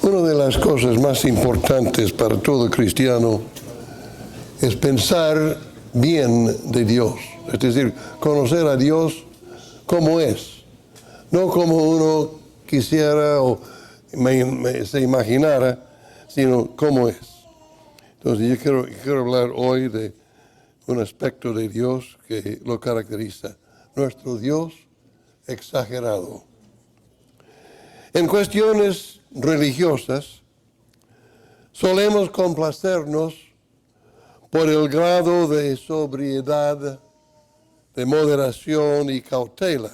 Una de las cosas más importantes para todo cristiano es pensar bien de Dios, es decir, conocer a Dios como es, no como uno quisiera o se imaginara, sino como es. Entonces yo quiero hablar hoy de un aspecto de Dios que lo caracteriza, nuestro Dios exagerado. En cuestiones religiosas, solemos complacernos por el grado de sobriedad, de moderación y cautela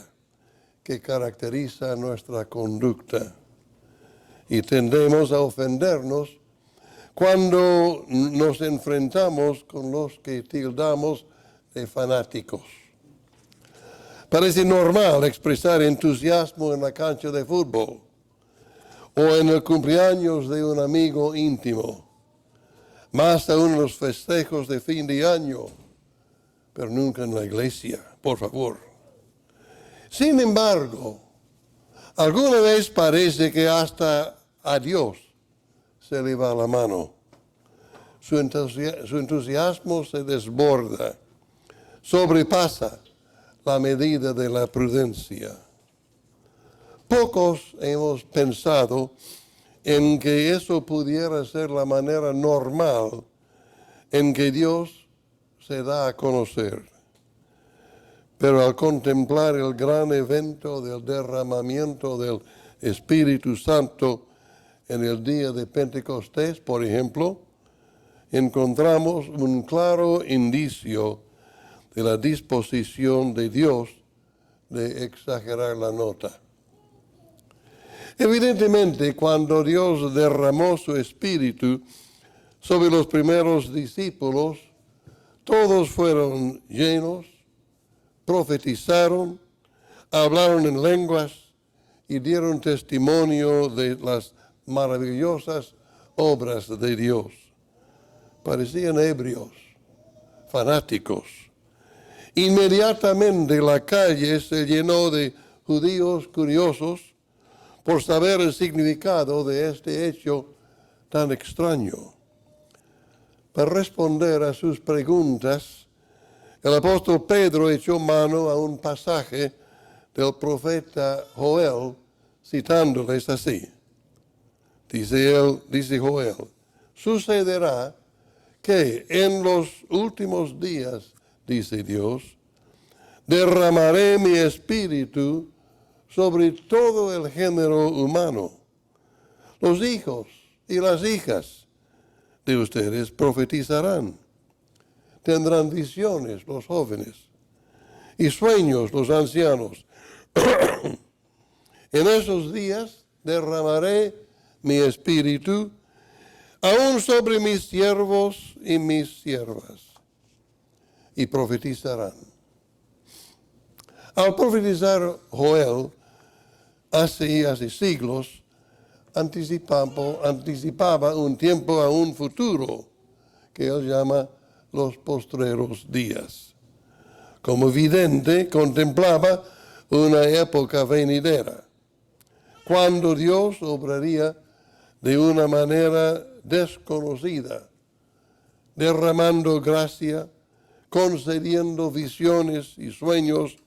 que caracteriza nuestra conducta. Y tendemos a ofendernos cuando nos enfrentamos con los que tildamos de fanáticos. Parece normal expresar entusiasmo en la cancha de fútbol o en el cumpleaños de un amigo íntimo, más aún en los festejos de fin de año, pero nunca en la iglesia, por favor. Sin embargo, alguna vez parece que hasta a Dios se le va la mano. Su entusiasmo se desborda, sobrepasa la medida de la prudencia. Pocos hemos pensado en que eso pudiera ser la manera normal en que Dios se da a conocer. Pero al contemplar el gran evento del derramamiento del Espíritu Santo en el día de Pentecostés, por ejemplo, encontramos un claro indicio de la disposición de Dios de exagerar la nota. Evidentemente, cuando Dios derramó su Espíritu sobre los primeros discípulos, todos fueron llenos, profetizaron, hablaron en lenguas y dieron testimonio de las maravillosas obras de Dios. Parecían ebrios, fanáticos. Inmediatamente la calle se llenó de judíos curiosos por saber el significado de este hecho tan extraño. Para responder a sus preguntas, el apóstol Pedro echó mano a un pasaje del profeta Joel, citándoles así. Dice Joel, sucederá que en los últimos días, dice Dios, derramaré mi espíritu sobre todo el género humano. Los hijos y las hijas de ustedes profetizarán. Tendrán visiones los jóvenes y sueños los ancianos. En esos días derramaré mi espíritu aún sobre mis siervos y mis siervas, y profetizarán. Al profetizar Joel, hace siglos, anticipaba un tiempo a un futuro que él llama los postreros días. Como vidente, contemplaba una época venidera, cuando Dios obraría de una manera desconocida, derramando gracia, concediendo visiones y sueños,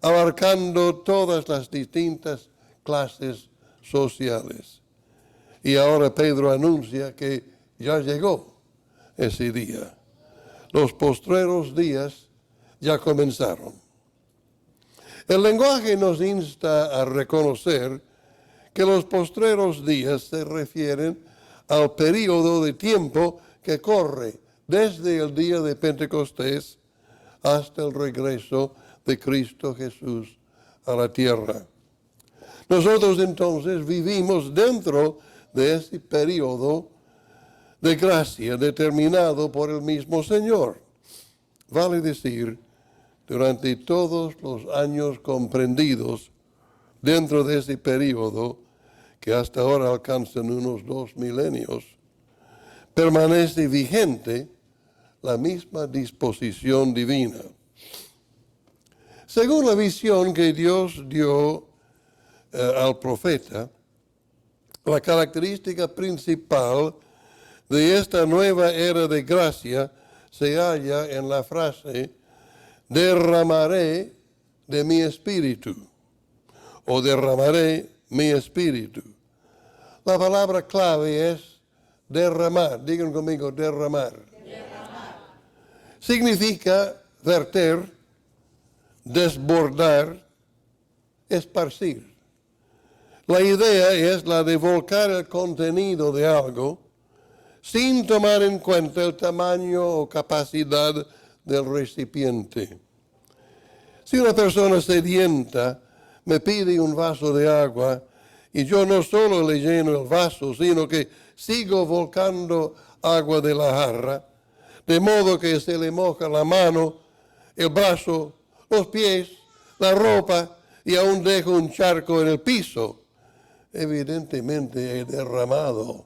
abarcando todas las distintas clases sociales. Y ahora Pedro anuncia que ya llegó ese día. Los postreros días ya comenzaron. El lenguaje nos insta a reconocer que los postreros días se refieren al período de tiempo que corre desde el día de Pentecostés hasta el regreso de Cristo Jesús a la tierra. Nosotros entonces vivimos dentro de ese periodo de gracia determinado por el mismo Señor. Vale decir, durante todos los años comprendidos dentro de ese periodo, que hasta ahora alcanzan unos 2 milenios, permanece vigente la misma disposición divina. Según la visión que Dios dio al profeta, La característica principal de esta nueva era de gracia se halla en la frase, derramaré de mi espíritu, o derramaré mi espíritu. La palabra clave es derramar. Digan conmigo, derramar. Significa verter, desbordar, esparcir. La idea es la de volcar el contenido de algo sin tomar en cuenta el tamaño o capacidad del recipiente. Si una persona sedienta me pide un vaso de agua y yo no solo le lleno el vaso, sino que sigo volcando agua de la jarra, de modo que se le moja la mano, el brazo, los pies, la ropa y aún dejo un charco en el piso, evidentemente he derramado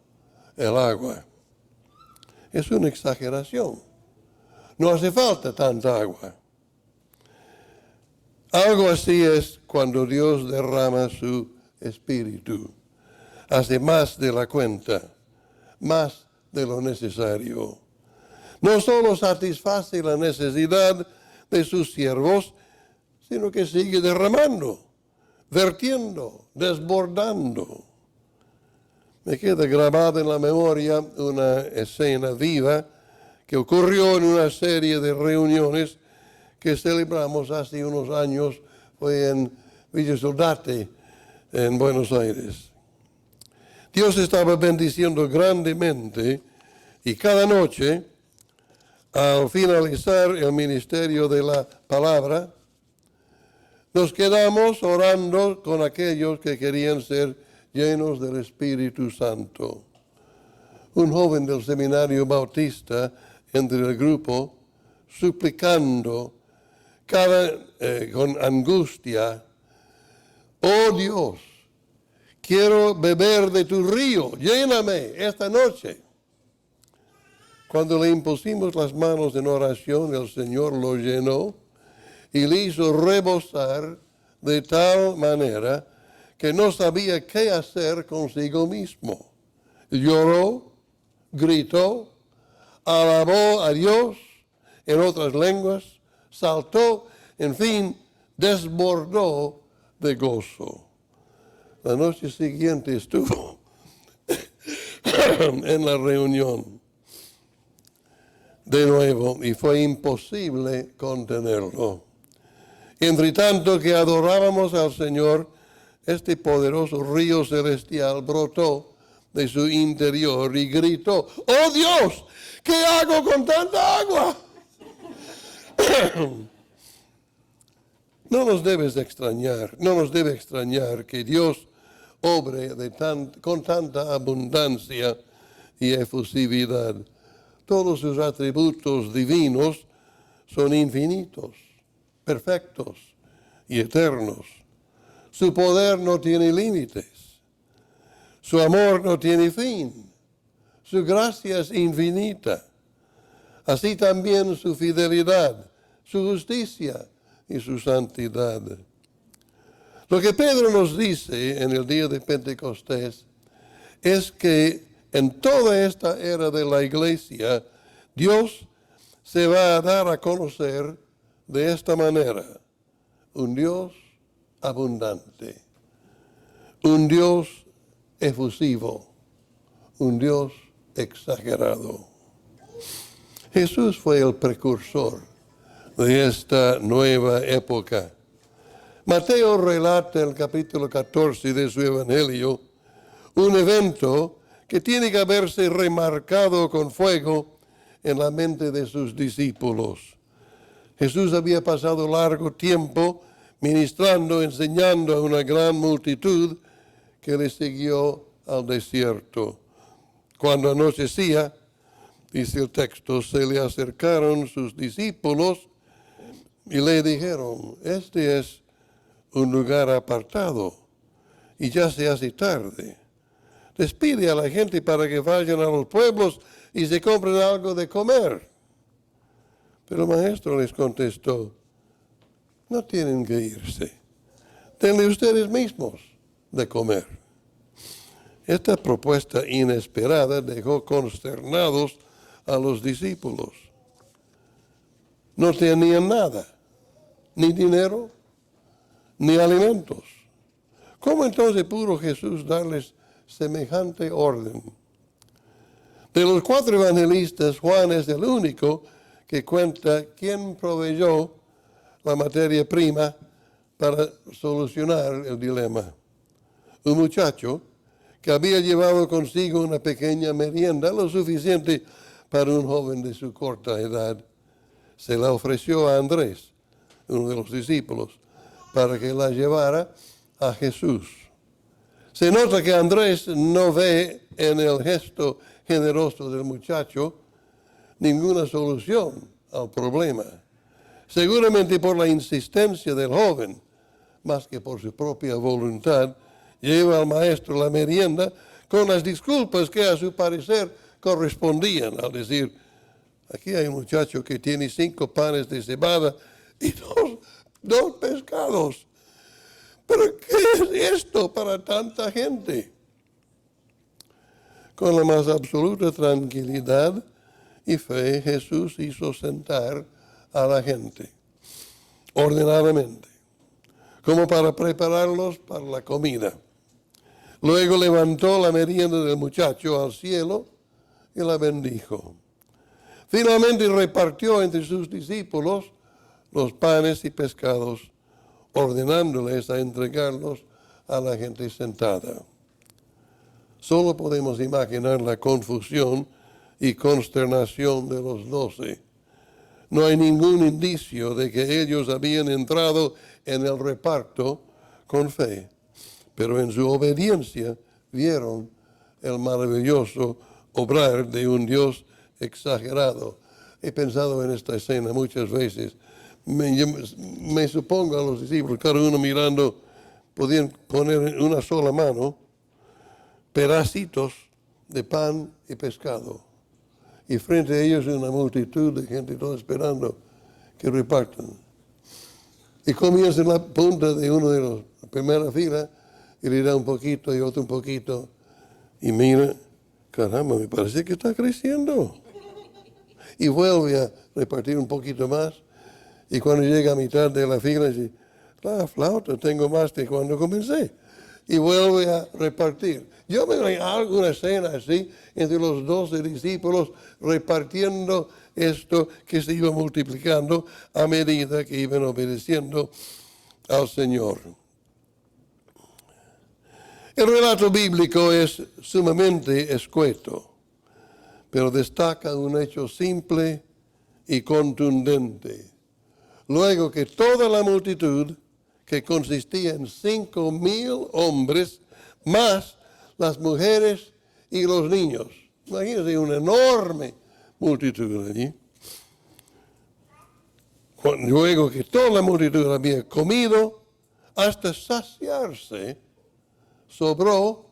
el agua. Es una exageración. No hace falta tanta agua. Algo así es cuando Dios derrama su espíritu. Hace más de la cuenta, más de lo necesario. No solo satisface la necesidad de sus siervos, sino que sigue derramando, vertiendo, desbordando. Me queda grabada en la memoria una escena viva que ocurrió en una serie de reuniones que celebramos hace unos años, fue en Villa Soldate, en Buenos Aires. Dios estaba bendiciendo grandemente y cada noche, al finalizar el ministerio de la palabra, nos quedamos orando con aquellos que querían ser llenos del Espíritu Santo. Un joven del seminario bautista entre el grupo, suplicando con angustia, oh Dios, quiero beber de tu río, lléname esta noche. Cuando le impusimos las manos en oración, el Señor lo llenó y le hizo rebosar de tal manera que no sabía qué hacer consigo mismo. Lloró, gritó, alabó a Dios en otras lenguas, saltó, en fin, desbordó de gozo. La noche siguiente estuvo en la reunión de nuevo y fue imposible contenerlo. Entre tanto que adorábamos al Señor, este poderoso río celestial brotó de su interior y gritó, ¡oh Dios! ¿Qué hago con tanta agua? No nos debe extrañar que Dios obre con tanta abundancia y efusividad. Todos sus atributos divinos son infinitos, perfectos y eternos. Su poder no tiene límites. Su amor no tiene fin. Su gracia es infinita. Así también su fidelidad, su justicia y su santidad. Lo que Pedro nos dice en el día de Pentecostés es que en toda esta era de la iglesia, Dios se va a dar a conocer de esta manera. Un Dios abundante, un Dios efusivo, un Dios exagerado. Jesús fue el precursor de esta nueva época. Mateo relata en el capítulo 14 de su Evangelio un evento que tiene que haberse remarcado con fuego en la mente de sus discípulos. Jesús había pasado largo tiempo ministrando, enseñando a una gran multitud que le siguió al desierto. Cuando anochecía, dice el texto, se le acercaron sus discípulos y le dijeron, este es un lugar apartado y ya se hace tarde. Despide a la gente para que vayan a los pueblos y se compren algo de comer. Pero el maestro les contestó, no tienen que irse, denle ustedes mismos de comer. Esta propuesta inesperada dejó consternados a los discípulos. No tenían nada, ni dinero, ni alimentos. ¿Cómo entonces pudo Jesús darles semejante orden? De los 4 evangelistas, Juan es el único que cuenta quién proveyó la materia prima para solucionar el dilema. Un muchacho que había llevado consigo una pequeña merienda, lo suficiente para un joven de su corta edad, se la ofreció a Andrés, uno de los discípulos, para que la llevara a Jesús. Se nota que Andrés no ve en el gesto generoso del muchacho ninguna solución al problema. Seguramente por la insistencia del joven, más que por su propia voluntad, lleva al maestro la merienda con las disculpas que a su parecer correspondían al decir: aquí hay un muchacho que tiene 5 panes de cebada y dos pescados. ¿Pero qué es esto para tanta gente? Con la más absoluta tranquilidad y fe, Jesús hizo sentar a la gente ordenadamente, como para prepararlos para la comida. Luego levantó la merienda del muchacho al cielo y la bendijo. Finalmente repartió entre sus discípulos los panes y pescados, ordenándoles a entregarlos a la gente sentada. Solo podemos imaginar la confusión y consternación de los 12. No hay ningún indicio de que ellos habían entrado en el reparto con fe, pero en su obediencia vieron el maravilloso obrar de un Dios exagerado. He pensado en esta escena muchas veces. Me supongo a los discípulos, cada uno mirando, podían poner en una sola mano pedacitos de pan y pescado. Y frente a ellos una multitud de gente toda esperando que repartan. Y comienza en la punta de uno de los, la primera fila, y le da un poquito y otro un poquito. Y mira, caramba, me parece que está creciendo. Y vuelve a repartir un poquito más. Y cuando llega a mitad de la fila, dice: la flauta, tengo más de cuando comencé. Y vuelve a repartir. Yo me imagino alguna escena así, entre los 12 discípulos, repartiendo esto que se iba multiplicando a medida que iban obedeciendo al Señor. El relato bíblico es sumamente escueto, pero destaca un hecho simple y contundente. Luego que toda la multitud, que consistía en 5,000 hombres, más las mujeres y los niños. Imagínense una enorme multitud allí. Luego que toda la multitud había comido hasta saciarse, sobró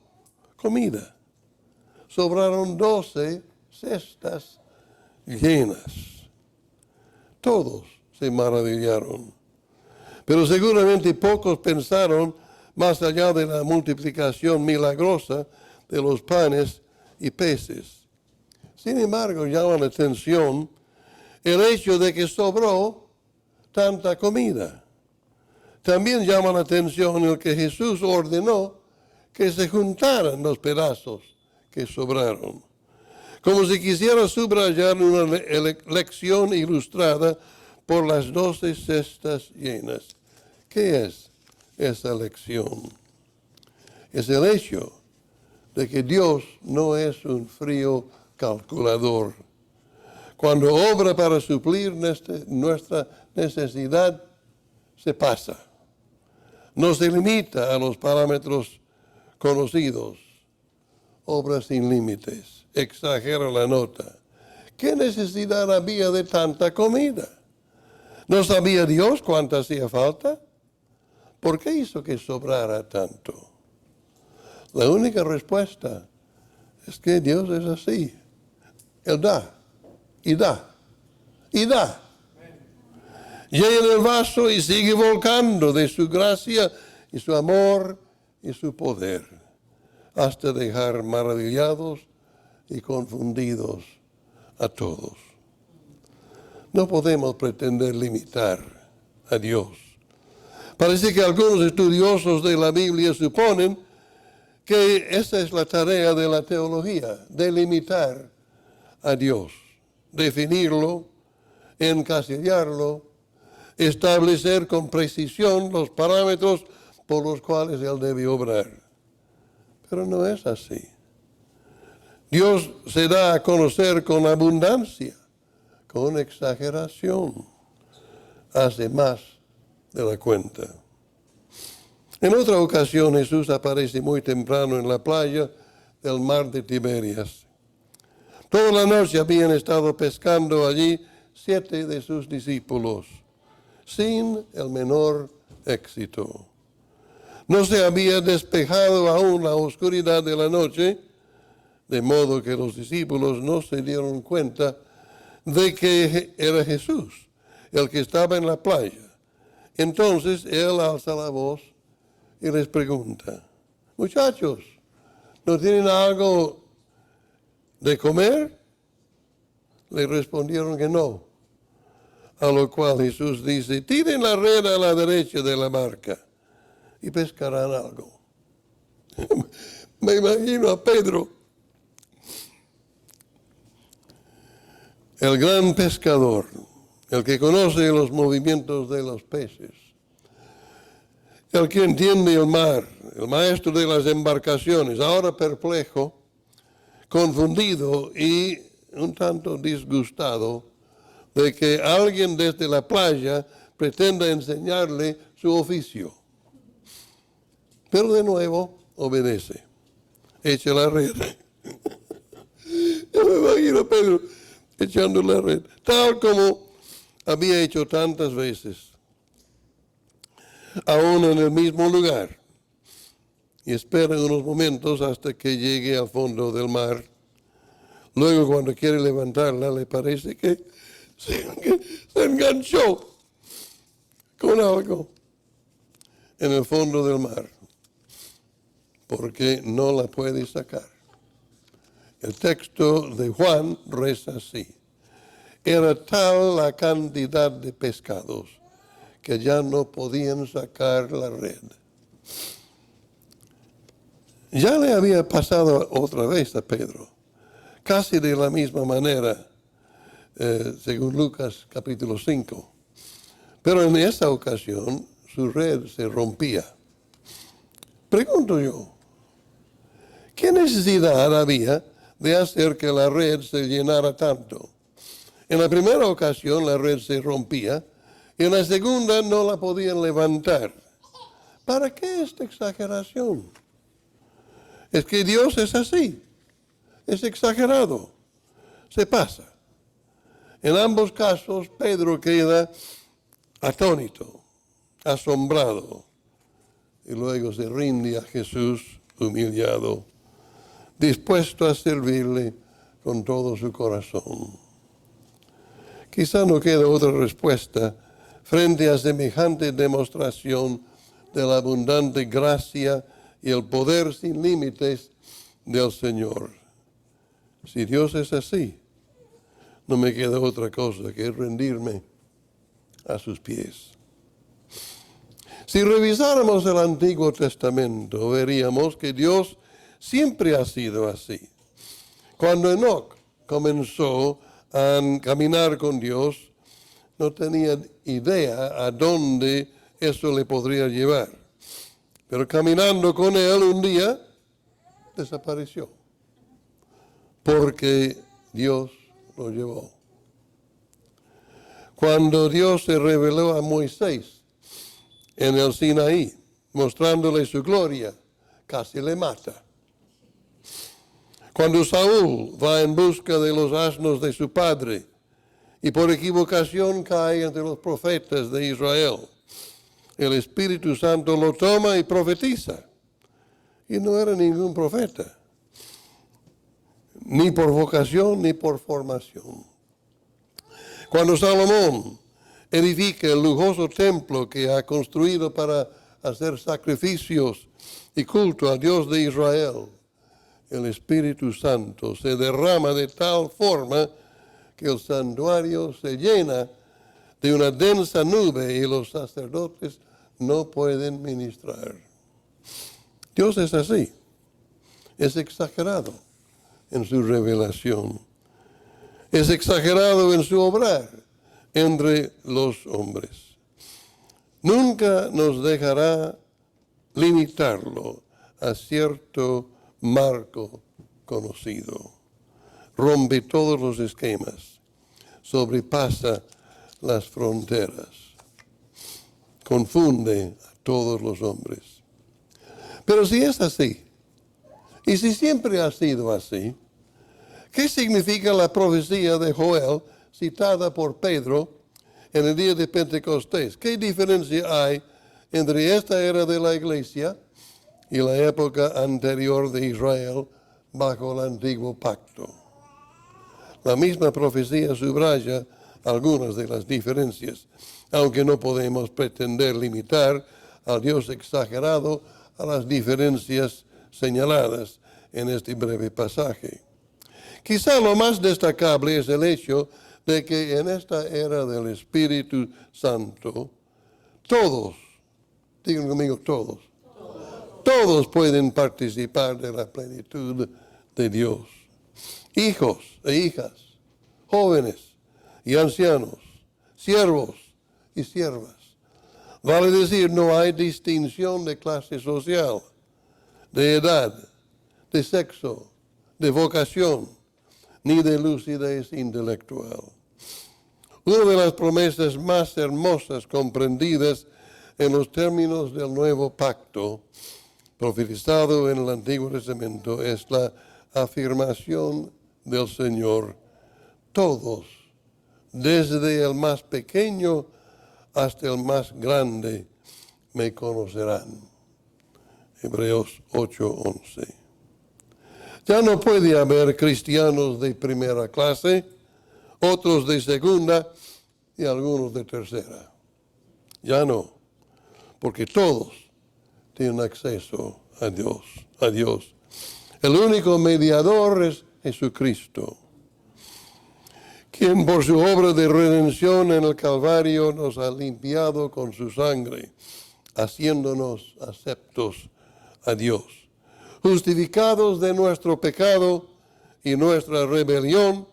comida. Sobraron 12 cestas llenas. Todos se maravillaron. Pero seguramente pocos pensaron más allá de la multiplicación milagrosa de los panes y peces. Sin embargo, llama la atención el hecho de que sobró tanta comida. También llama la atención el que Jesús ordenó que se juntaran los pedazos que sobraron. Como si quisiera subrayar una lección ilustrada por las 12 cestas llenas. ¿Qué es esa lección? Es el hecho de que Dios no es un frío calculador. Cuando obra para suplir nuestra necesidad, se pasa. No se limita a los parámetros conocidos. Obra sin límites. Exagera la nota. ¿Qué necesidad había de tanta comida? ¿No sabía Dios cuánto hacía falta? ¿Por qué hizo que sobrara tanto? La única respuesta es que Dios es así. Él da, y da, y da. Llena el vaso y sigue volcando de su gracia y su amor y su poder. hasta dejar maravillados y confundidos a todos. No podemos pretender limitar a Dios. Parece que algunos estudiosos de la Biblia suponen que esa es la tarea de la teología, delimitar a Dios, definirlo, encasillarlo, establecer con precisión los parámetros por los cuales Él debe obrar. Pero no es así. Dios se da a conocer con abundancia, con exageración, hace más de la cuenta. En otra ocasión Jesús aparece muy temprano en la playa del mar de Tiberias. Toda la noche habían estado pescando allí 7 de sus discípulos, sin el menor éxito. No se había despejado aún la oscuridad de la noche, de modo que los discípulos no se dieron cuenta de que era Jesús el que estaba en la playa. Entonces Él alza la voz y les pregunta: muchachos, ¿no tienen algo de comer? Le respondieron que no. A lo cual Jesús dice: tiren la red a la derecha de la barca y pescarán algo. Me imagino a Pedro, el gran pescador, el que conoce los movimientos de los peces, el que entiende el mar, el maestro de las embarcaciones, ahora perplejo, confundido y un tanto disgustado de que alguien desde la playa pretenda enseñarle su oficio. Pero de nuevo obedece. Echa la red. Yo me imagino a Pedro echando la red, tal como había hecho tantas veces, aún en el mismo lugar, y espera unos momentos hasta que llegue al fondo del mar. Luego, cuando quiere levantarla, le parece que se enganchó con algo en el fondo del mar, porque no la puede sacar. El texto de Juan reza así: era tal la cantidad de pescados que ya no podían sacar la red. Ya le había pasado otra vez a Pedro, casi de la misma manera, según Lucas capítulo 5. Pero en esta ocasión su red se rompía. Pregunto yo, ¿qué necesidad había de hacer que la red se llenara tanto? En la primera ocasión la red se rompía y en la segunda no la podían levantar. ¿Para qué esta exageración? Es que Dios es así, es exagerado, se pasa. En ambos casos Pedro queda atónito, asombrado, y luego se rinde a Jesús humillado, dispuesto a servirle con todo su corazón. Quizá no quede otra respuesta frente a semejante demostración de la abundante gracia y el poder sin límites del Señor. Si Dios es así, no me queda otra cosa que rendirme a sus pies. Si revisáramos el Antiguo Testamento, veríamos que Dios siempre ha sido así. Cuando Enoc comenzó a caminar con Dios, no tenía idea a dónde eso le podría llevar. Pero caminando con Él un día, desapareció, porque Dios lo llevó. Cuando Dios se reveló a Moisés en el Sinaí, mostrándole su gloria, casi le mata. Cuando Saúl va en busca de los asnos de su padre y por equivocación cae entre los profetas de Israel, el Espíritu Santo lo toma y profetiza. Y no era ningún profeta, ni por vocación ni por formación. Cuando Salomón edifica el lujoso templo que ha construido para hacer sacrificios y culto al Dios de Israel, el Espíritu Santo se derrama de tal forma que el santuario se llena de una densa nube y los sacerdotes no pueden ministrar. Dios es así, es exagerado en su revelación, es exagerado en su obrar entre los hombres. Nunca nos dejará limitarlo a cierto marco conocido. Rompe todos los esquemas, sobrepasa las fronteras, confunde a todos los hombres. Pero si es así, y si siempre ha sido así, ¿qué significa la profecía de Joel citada por Pedro en el día de Pentecostés? ¿Qué diferencia hay entre esta era de la iglesia y la época anterior de Israel bajo el antiguo pacto? La misma profecía subraya algunas de las diferencias, aunque no podemos pretender limitar al Dios exagerado a las diferencias señaladas en este breve pasaje. Quizá lo más destacable es el hecho de que en esta era del Espíritu Santo, todos, digan conmigo todos pueden participar de la plenitud de Dios. Hijos e hijas, jóvenes y ancianos, siervos y siervas. Vale decir, no hay distinción de clase social, de edad, de sexo, de vocación, ni de lucidez intelectual. Una de las promesas más hermosas comprendidas en los términos del nuevo pacto, profetizado en el Antiguo Testamento, es la afirmación del Señor: todos, desde el más pequeño hasta el más grande, me conocerán. Hebreos 8:11. Ya no puede haber cristianos de primera clase, otros de segunda y algunos de tercera. Ya no, porque todos tienen acceso a Dios. El único mediador es Jesucristo, quien por su obra de redención en el Calvario nos ha limpiado con su sangre, haciéndonos aceptos a Dios. Justificados de nuestro pecado y nuestra rebelión,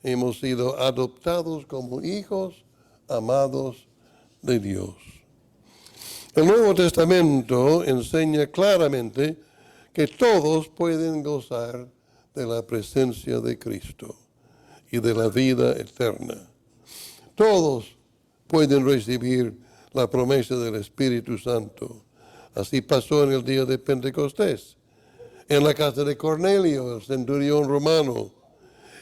hemos sido adoptados como hijos amados de Dios. El Nuevo Testamento enseña claramente que todos pueden gozar de la presencia de Cristo y de la vida eterna. Todos pueden recibir la promesa del Espíritu Santo. Así pasó en el día de Pentecostés, en la casa de Cornelio, el centurión romano,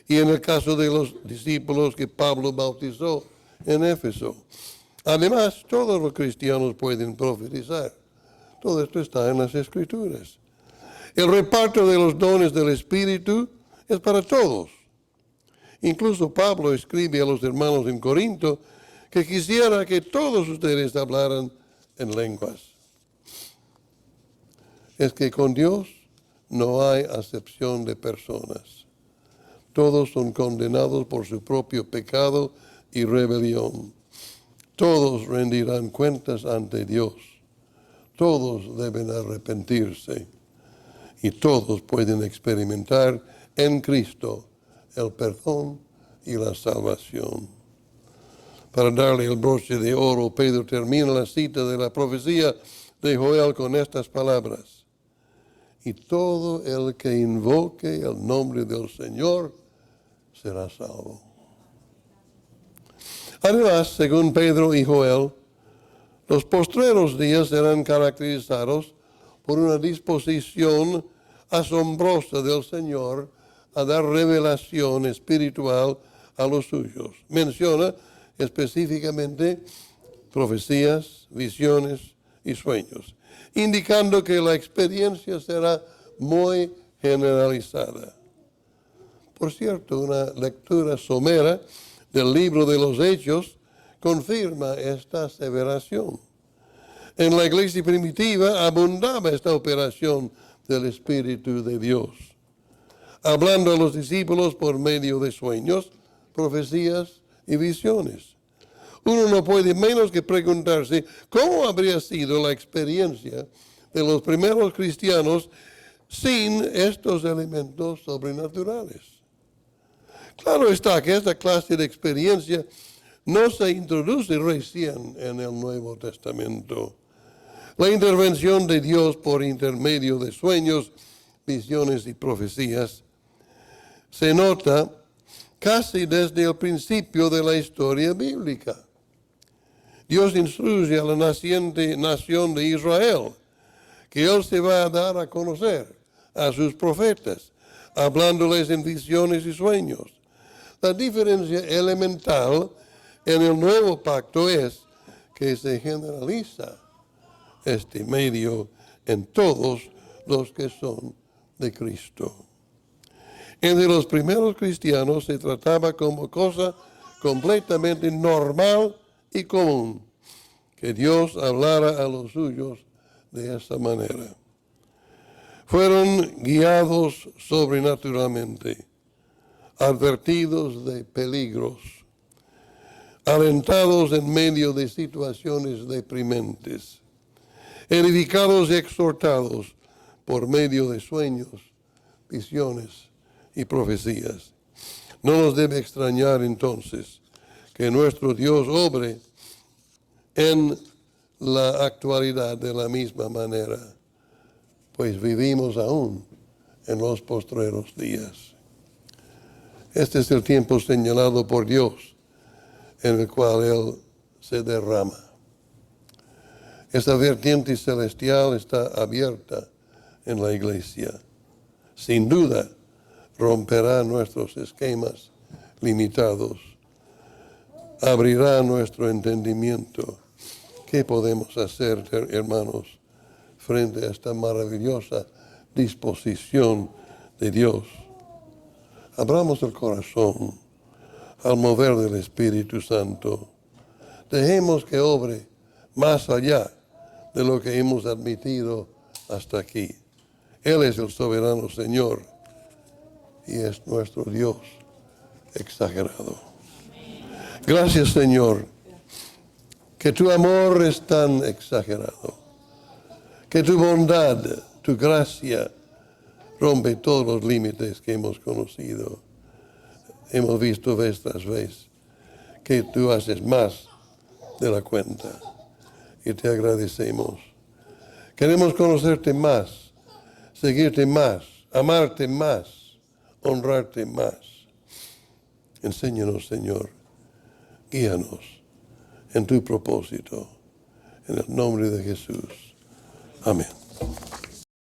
y en el caso de los discípulos que Pablo bautizó en Éfeso. Además, todos los cristianos pueden profetizar. Todo esto está en las Escrituras. El reparto de los dones del Espíritu es para todos. Incluso Pablo escribe a los hermanos en Corinto que quisiera que todos ustedes hablaran en lenguas. Es que con Dios no hay acepción de personas. Todos son condenados por su propio pecado y rebelión. Todos rendirán cuentas ante Dios. Todos deben arrepentirse. Y todos pueden experimentar en Cristo el perdón y la salvación. Para darle el broche de oro, Pedro termina la cita de la profecía de Joel con estas palabras: y todo el que invoque el nombre del Señor será salvo. Además, según Pedro y Joel, los postreros días serán caracterizados por una disposición asombrosa del Señor a dar revelación espiritual a los suyos. Menciona específicamente profecías, visiones y sueños, indicando que la experiencia será muy generalizada. Por cierto, una lectura somera del libro de los Hechos confirma esta aseveración. En la iglesia primitiva abundaba esta operación del Espíritu de Dios. hablando a los discípulos por medio de sueños, profecías y visiones. Uno no puede menos que preguntarse cómo habría sido la experiencia de los primeros cristianos sin estos elementos sobrenaturales. Claro está que esta clase de experiencia no se introduce recién en el Nuevo Testamento. La intervención de Dios por intermedio de sueños, visiones y profecías se nota casi desde el principio de la historia bíblica. Dios instruye a la naciente nación de Israel que Él se va a dar a conocer a sus profetas, hablándoles en visiones y sueños. La diferencia elemental en el nuevo pacto es que se generaliza este medio en todos los que son de Cristo. Entre los primeros cristianos se trataba como cosa completamente normal y común que Dios hablara a los suyos de esa manera. Fueron guiados sobrenaturalmente, advertidos de peligros, alentados en medio de situaciones deprimentes, edificados y exhortados por medio de sueños, visiones y profecías. No nos debe extrañar entonces que nuestro Dios obre en la actualidad de la misma manera, pues vivimos aún en los postreros días. Este es el tiempo señalado por Dios en el cual Él se derrama. Esta vertiente celestial está abierta en la iglesia. Sin duda, romperá nuestros esquemas limitados, abrirá nuestro entendimiento. ¿Qué podemos hacer, hermanos, frente a esta maravillosa disposición de Dios? Abramos el corazón al mover del Espíritu Santo. Dejemos que obre más allá de lo que hemos admitido hasta aquí. Él es el soberano Señor y es nuestro Dios exagerado. Gracias, Señor, que tu amor es tan exagerado, que tu bondad, tu gracia rompe todos los límites que hemos conocido. Hemos visto vez tras vez que tú haces más de la cuenta y te agradecemos. Queremos conocerte más, seguirte más, amarte más, honrarte más. Enséñanos, Señor, guíanos en tu propósito. En el nombre de Jesús. Amén.